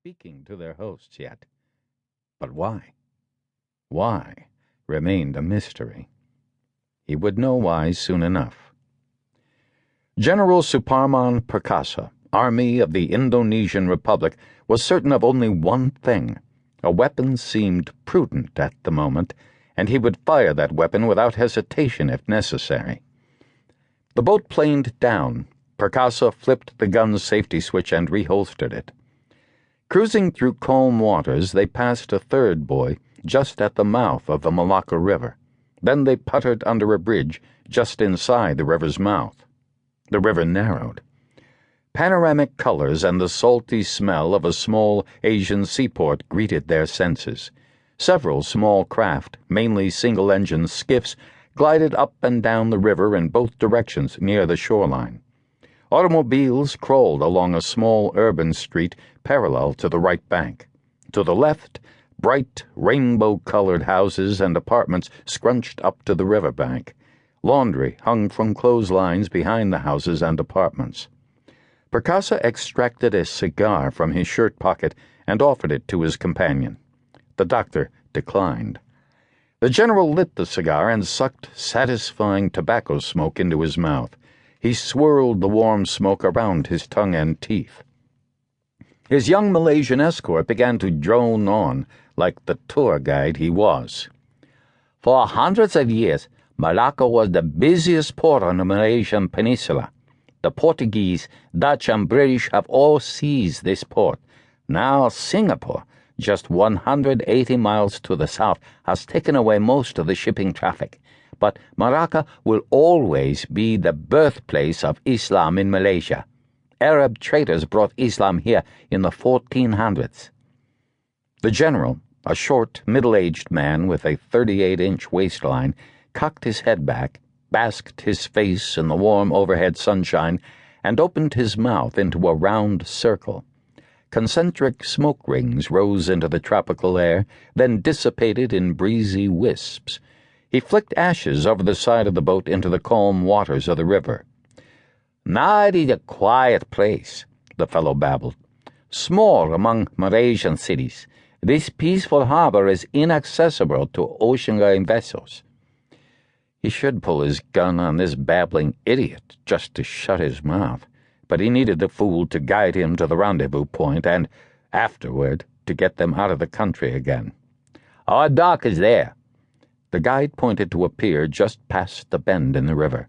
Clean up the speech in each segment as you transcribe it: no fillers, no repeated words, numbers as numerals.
speaking to their hosts yet. But why? Why remained a mystery. He would know why soon enough. General Suparman Perkasa, Army of the Indonesian Republic, was certain of only one thing. A weapon seemed prudent at the moment, and he would fire that weapon without hesitation if necessary. The boat planed down. Perkasa flipped the gun's safety switch and reholstered it. Cruising through calm waters, they passed a third buoy just at the mouth of the Malacca River. Then they puttered under a bridge just inside the river's mouth. The river narrowed. Panoramic colors and the salty smell of a small Asian seaport greeted their senses. Several small craft, mainly single-engine skiffs, glided up and down the river in both directions near the shoreline. Automobiles crawled along a small urban street parallel to the right bank. To the left, bright, rainbow-colored houses and apartments scrunched up to the river bank. Laundry hung from clotheslines behind the houses and apartments. Perkasa extracted a cigar from his shirt pocket and offered it to his companion. The doctor declined. The general lit the cigar and sucked satisfying tobacco smoke into his mouth. He swirled the warm smoke around his tongue and teeth. His young Malaysian escort began to drone on like the tour guide he was. For hundreds of years, Malacca was the busiest port on the Malaysian peninsula. The Portuguese, Dutch, and British have all seized this port. Now Singapore, just 180 miles to the south, has taken away most of the shipping traffic. But Malacca will always be the birthplace of Islam in Malaysia. Arab traders brought Islam here in the 1400s. The general, a short, middle-aged man with a 38-inch waistline, cocked his head back, basked his face in the warm overhead sunshine, and opened his mouth into a round circle. Concentric smoke rings rose into the tropical air, then dissipated in breezy wisps. He flicked ashes over the side of the boat into the calm waters of the river. "Now it is a quiet place," the fellow babbled. "Small among Malaysian cities, this peaceful harbor is inaccessible to ocean-going vessels." He should pull his gun on this babbling idiot just to shut his mouth, but he needed the fool to guide him to the rendezvous point and, afterward, to get them out of the country again. "Our dock is there." The guide pointed to a pier just past the bend in the river.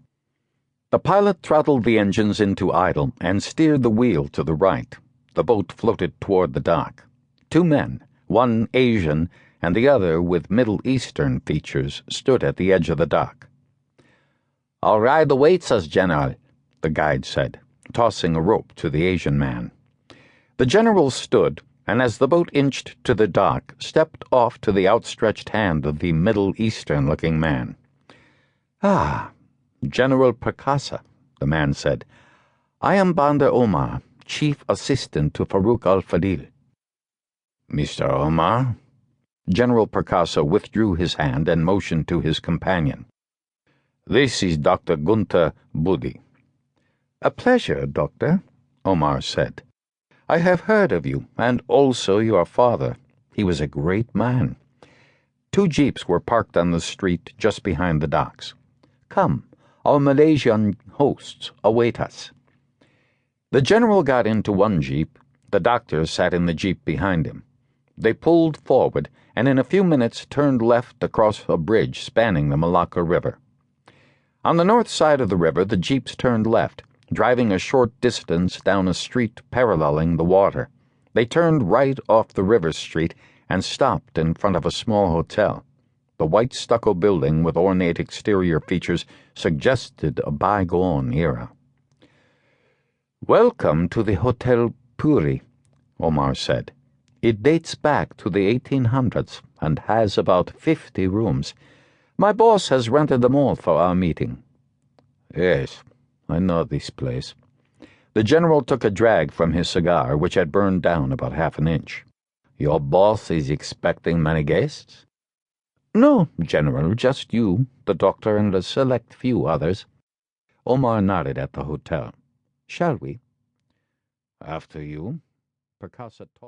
The pilot throttled the engines into idle and steered the wheel to the right. The boat floated toward the dock. Two men, one Asian and the other with Middle Eastern features, stood at the edge of the dock. "Our ride awaits us, General," the guide said, tossing a rope to the Asian man. The general stood, and as the boat inched to the dock, stepped off to the outstretched hand of the Middle Eastern-looking man. "Ah, General Perkasa," the man said. "I am Bandar Omar, Chief Assistant to Farooq al-Fadil." "Mr. Omar?" General Perkasa withdrew his hand and motioned to his companion. "This is Dr. Gunther Budi." "A pleasure, Doctor," Omar said. "I have heard of you, and also your father. He was a great man." Two jeeps were parked on the street just behind the docks. "Come, our Malaysian hosts await us." The general got into one jeep. The doctor sat in the jeep behind him. They pulled forward, and in a few minutes turned left across a bridge spanning the Malacca River. On the north side of the river, the jeeps turned left, driving a short distance down a street paralleling the water. They turned right off the river street and stopped in front of a small hotel. The white stucco building with ornate exterior features suggested a bygone era. "Welcome to the Hotel Puri," Omar said. "It dates back to the 1800s and has about 50 rooms. My boss has rented them all for our meeting." "Yes, I know this place." The general took a drag from his cigar, which had burned down about half an inch. "Your boss is expecting many guests?" "No, General, just you, the doctor, and a select few others." Omar nodded at the hotel. "Shall we?" "After you." Perkasa tossed